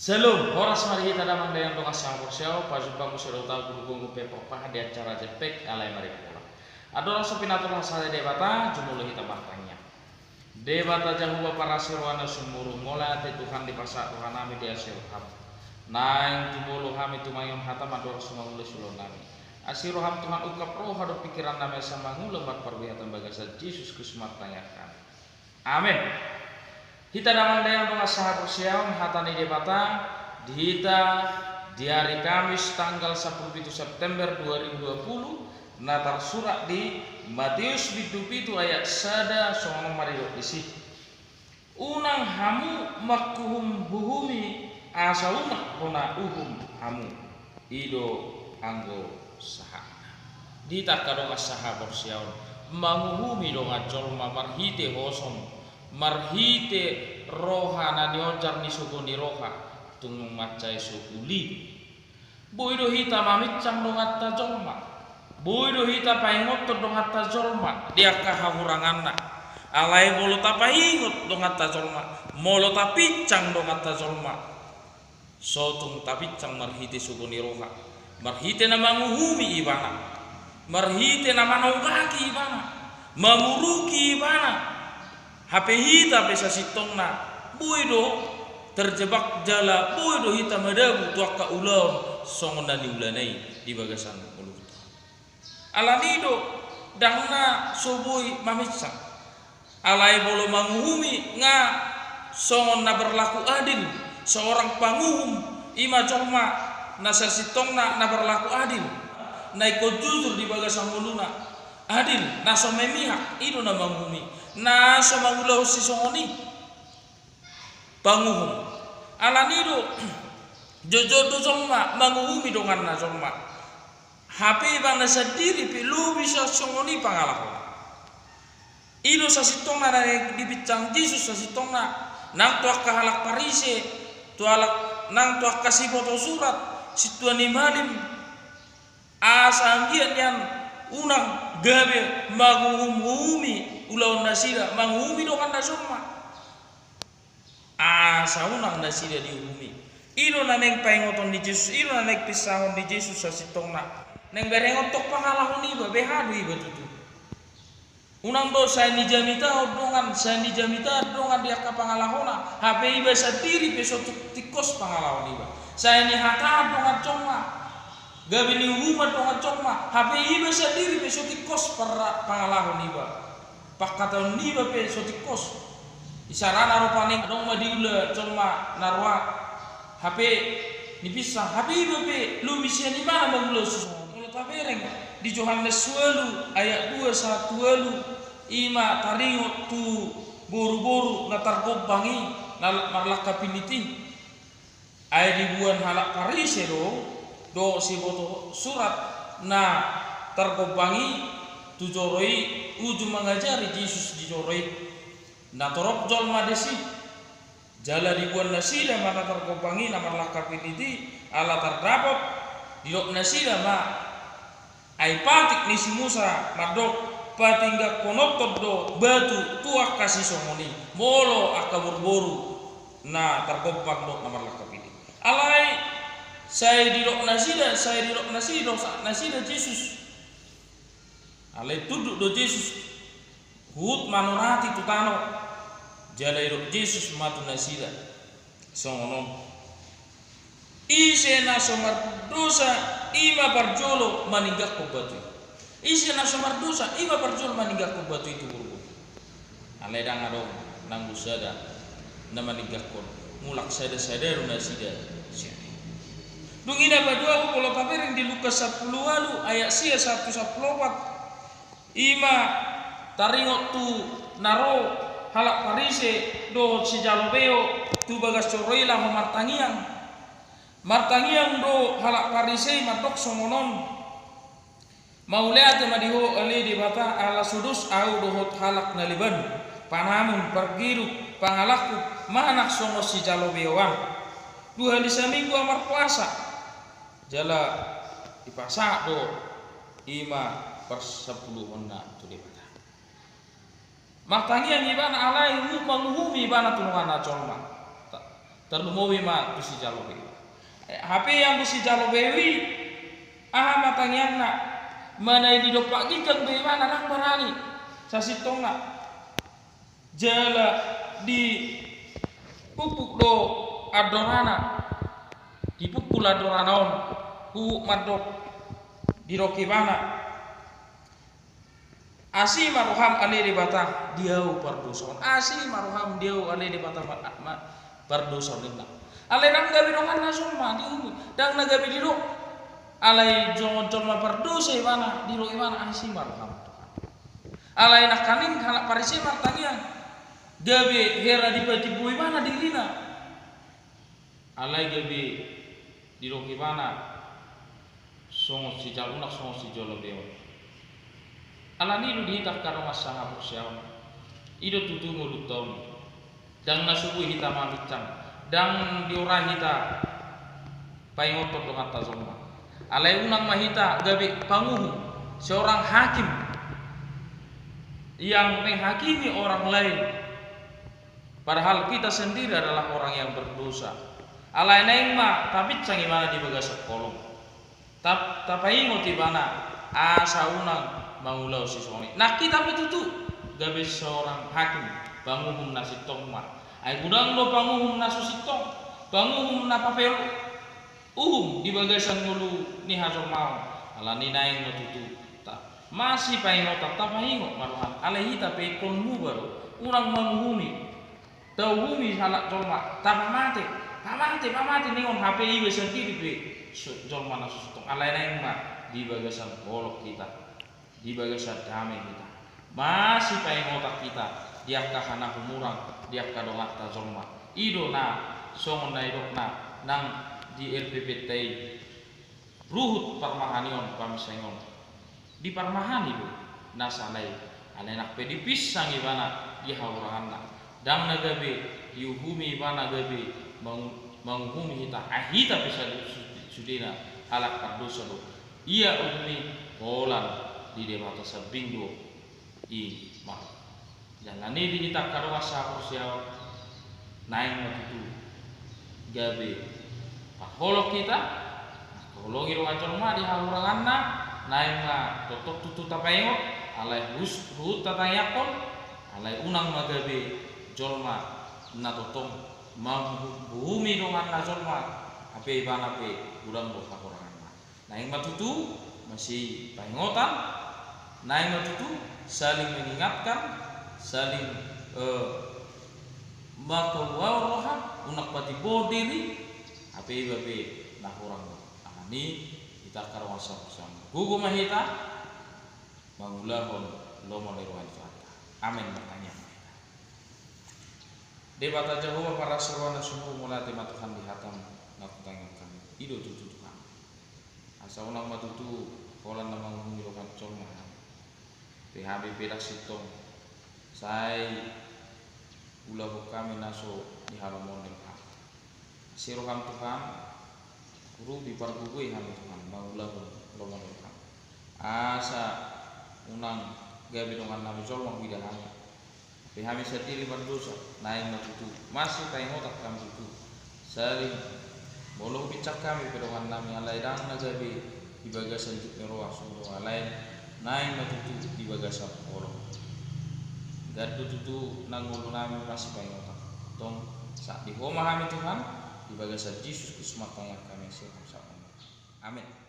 Selum horas mari kita damang dayang dong asang porsiao pajumpa musiro tahu guru pepo pah di acara jepek alai mari pola. Adola sopinatur hasale debata jumuluh kita bahkannya. Debata jahuba para sirwana sumuru mola te Tuhan di pasak Tuhan nami di asirham. Naing jumuluh hami tumayom hatam adora sumangule sulon nami. Asiroham Tuhan ukap roh hado pikiran nami sama ngulemat perwihatan bagasa Yesus Kristus tanyakan. Amin. Hita damang dayang dong asah porsiao hatani debata dihita di hari Kamis tanggal 10 September 2020 natar surat di Matius bitu ayat sada sono marido isi unang hamu makuhum buhumi asauna hona uhum hamu ido anggo saha dita kadong asah porsiao manguhumi dong acol marhite hosom marhite roha na niojar ni suku ni roha tung macai sukuli boido hita mamicam dong atta jolma boido hita paingot dong atta jolma dia kahahuranganna alai bolo tapaingot dong atta jolma molo tapicang dong atta jolma sotung tapicang marhite suku ni roha marhite na manguhumi ibana marhite na manaugaki ibana mamuruki ibana HP hita pesa sitongna boido terjebak jala boido hita madabu tuaka ulam songon dan diulanai di bagasan mulut alanido dangna soboi mamitsang alai bolo manguhumi nga songon na berlaku adil seorang panguhum ima jolma nasa sitongna na berlaku adil naiko jujur di bagasan muluna adil naso memihak ido na manguhumi na so mangulau si songoni panguhum alanido jojo do jomma manguhumi dongan na jomma HP bang na sadiri pilu bisa songoni pangalako ido sa sitongna na dibicang Jesus sa sitongna nang tuak kahalak parise tualak nang tuak kasih foto surat situani malim asanggian yang unang gabe manguhumi ulau nasira manghumi dokan nasumma saunang nasira dihumi ilo na neng paingoton di Jesus ilo na neng pisahon di Jesus sa sitongna neng berengotok pangalahon iba behadu iba tutu unang do saya ni jamita dongan dia ka pangalahona HP iba sadiri pesotuk tikos pangalahon iba saya ni hata dongan coma gabi ni huma dongan coma HP iba sadiri pesotik kos para pangalahon iba pakatan ni ba pe sotikos isarana rupane dong madiula cuma narwa HP ni bisa HP ba pe lu misia ni mana magulo susu mulo tabereng di Yohanes 8 ayat 2:1 ima taringot tu boru-boru na targobangi na marlaka piniti ay dibuan halak parisero do si boto surat na targobangi tujoroi ujung mengajari Yesus dijoroi na torok jolma desi jala dibuan nasida maka terkobangi namar lakap ini ala terdapat dirok nasida ma ai patik nisi Musa madok patingga konotot do batu tuak kasih somoni molo akabur boru na terkobang do namar lakap ini alai saya dirok nasida Yesus alai tuduk do Yesus hut manurati tutano jalai do Yesus matu nasida songono ise na somar dosa ima parjolo maningak ko batu ise na somar dosa ima parjolo maningak ko batu itu burbu alai dangado nang busada na maningak ko mulak sada nasida dungina badua ko papereng di Lukas 10 ayat 1:14 ima taringot tu naro halak parise do si jalobeo tu bagas coroila ho martangiang do halak parise matok songonon mauleate madiho ali di bata ala sudus au do hot halak naliban panamun pergiru pangalaku manak songo si jalobeoan 2 hari seminggu amar puasa jala dipasak do ima per 10 honna tu di bata matangian ibana alai manguhumi ibana tulungan acolma terlumowi ma tusi jalo bewi HP yang tusi jalo bewi matangnya nak mana di dopak gikan bewi mana nang barani sasitong nak jala di pupuk do adorana di pupuk adorana on pupuk madok di roki bana asi maruham ale di bata diau parduson asi maruham diau ale di bata parduson inna ale nang gabi dongan nasun ma di dang nagabi di ro alai jongon ma parduse bana di ro ibana asi maruham alai nak kaning halak parisi martangian gabi hera di bati bui bana di rina alai gabi di ro ibana songo si jalunak songo si jolo dewa alani lu dihitak karo masanga persiawan ido tutu mulut tahun dang nasubu hita mamicang dang diurah hita paingotor dengan tazoma alai unang mahita gabi panguhu seorang hakim yang menghakimi orang lain padahal kita sendiri adalah orang yang berdosa alai naing ma tapi cangi mana di bagas kolong tapai ngoti bana asa unang mangulau si soni nak kita betutu gabe seorang hakim banguhum nasi tong ma ai gudang lo banguhum nasu sitong banguhum na papel di bagasan ngulu ni hazor mau ala ni naing betutu ta masih paingo tapai ngo maruhan alai tapi konmu baru urang manguhumi tauhumi halak jolma pamate ningon HP ibe sendiri be jolma nasu sitong alai naing ma di bagasan kolok kita di bagasan damai kita masih pengen otak kita diak kahana humurang diak kadolak ta jolma ido na songon na idok na nang di LPPT ruhut parmahanion pamisengon di parmahani do nasalai alenak pedipis sang ibana di haurangan dang nagabe yuhumi ibana gabe menghumi hita ahita bisa sudina halak kardosa do iya umi holan di debata sabinggo i ma jangan ini kita karwasa kursiaw naing matutu gabe paholo kita hologi ruacon ma di haluranganna naing ma totok tutu tapayo alai hut tatayakon alai unang magabe jolma na totong bumi dongan na jolma ape ibana pe urang do haluranganna naing matutu masih pengotan naik matutu saling mengingatkan saling makawawroha unak pati bodiri ape babe nah orang ani kita karwasa bersama gugu mahita mangulahon lomo lerwan fata amin bertanya debata Jehovah para serwana sungguh mulai tema Tuhan di hatam nakutangkan kami ido tutu Tuhan asa unang matutu kolan namang mengirokan colma PHB pedak sitong sai ulah kami naso di halamon delha siroham Tuhan guru di pargugui kami Tuhan maulah lomon delha asa unang gabi dongan nami colma bidahami PHB satili berdosa naing matutu masih taingotak kami itu saling boloh bicak kami pedongan nami alai dang nagabi di bagasan jukneroa sungguh alai naing matutu di bagasan orang gadu tutu nangulu nami masih pengen otak tong saat di homa kami Tuhan di bagasan Yesus Kristus matanya kami siap sama amin.